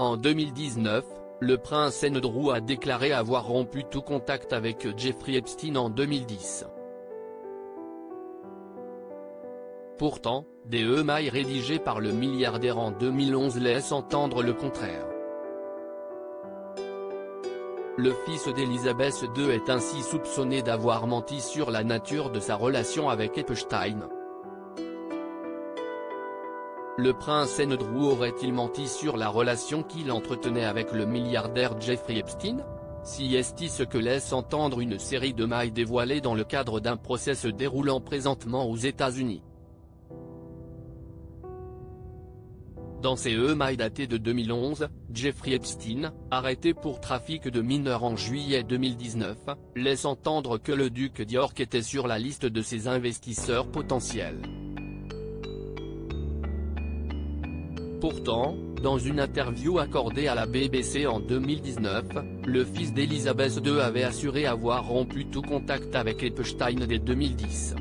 En 2019, le prince Andrew a déclaré avoir rompu tout contact avec Jeffrey Epstein en 2010. Pourtant, des emails rédigés par le milliardaire en 2011 laissent entendre le contraire. Le fils d'Elizabeth II est ainsi soupçonné d'avoir menti sur la nature de sa relation avec Epstein. Le prince Andrew aurait-il menti sur la relation qu'il entretenait avec le milliardaire Jeffrey Epstein? Si est ce que laisse entendre une série de mails dévoilés dans le cadre d'un procès se déroulant présentement aux États-Unis. Dans ces emails datés de 2011, Jeffrey Epstein, arrêté pour trafic de mineurs en juillet 2019, laisse entendre que le duc d'York était sur la liste de ses investisseurs potentiels. Pourtant, dans une interview accordée à la BBC en 2019, le fils d'Elizabeth II avait assuré avoir rompu tout contact avec Epstein dès 2010.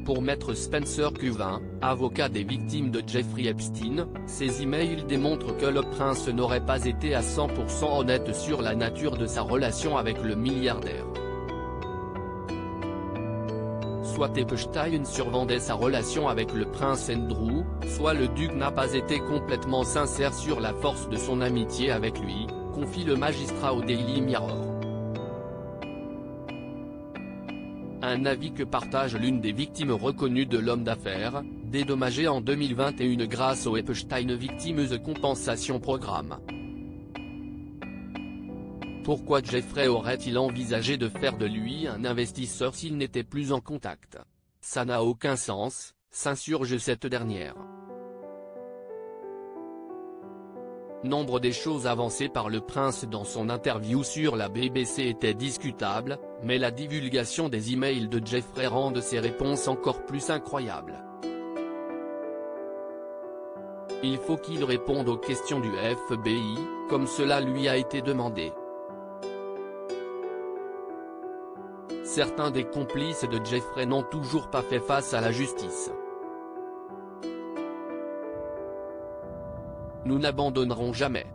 Pour maître Spencer Cuvin, avocat des victimes de Jeffrey Epstein, ces emails démontrent que le prince n'aurait pas été à 100% honnête sur la nature de sa relation avec le milliardaire. Soit Epstein survendait sa relation avec le prince Andrew, soit le duc n'a pas été complètement sincère sur la force de son amitié avec lui, confie le magistrat au Daily Mirror. Un avis que partage l'une des victimes reconnues de l'homme d'affaires, dédommagée en 2021 grâce au Epstein Victims Compensation Programme. Pourquoi Jeffrey aurait-il envisagé de faire de lui un investisseur s'il n'était plus en contact? Ça n'a aucun sens, s'insurge cette dernière. Nombre des choses avancées par le prince dans son interview sur la BBC étaient discutables, mais la divulgation des emails de Jeffrey rend ses réponses encore plus incroyables. Il faut qu'il réponde aux questions du FBI, comme cela lui a été demandé. Certains des complices de Jeffrey n'ont toujours pas fait face à la justice. Nous n'abandonnerons jamais.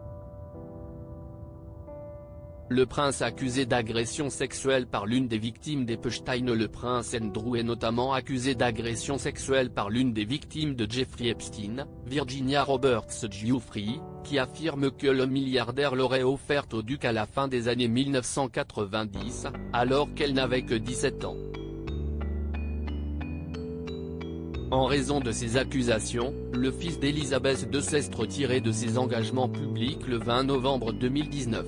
Le prince accusé d'agression sexuelle par l'une des victimes d'Epstein. Le prince Andrew est notamment accusé d'agression sexuelle par l'une des victimes de Jeffrey Epstein, Virginia Roberts Giuffre, qui affirme que le milliardaire l'aurait offerte au duc à la fin des années 1990, alors qu'elle n'avait que 17 ans. En raison de ces accusations, le fils d'Elizabeth II s'est retiré de ses engagements publics le 20 novembre 2019.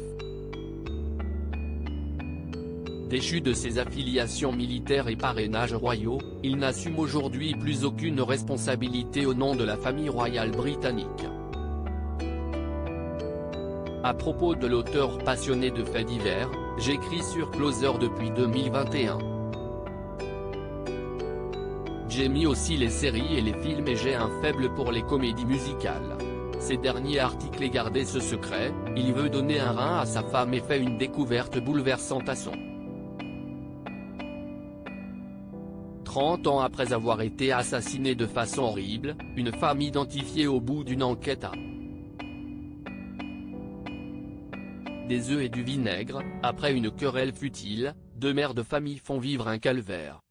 Déchu de ses affiliations militaires et parrainages royaux, il n'assume aujourd'hui plus aucune responsabilité au nom de la famille royale britannique. À propos de l'auteur passionné de faits divers, j'écris sur Closer depuis 2021. J'aime aussi les séries et les films et j'ai un faible pour les comédies musicales. Ces derniers articles est gardé ce secret, il veut donner un rein à sa femme et fait une découverte bouleversante à son. 30 ans après avoir été assassiné de façon horrible, une femme identifiée au bout d'une enquête a des œufs et du vinaigre. Après une querelle futile, deux mères de famille font vivre un calvaire.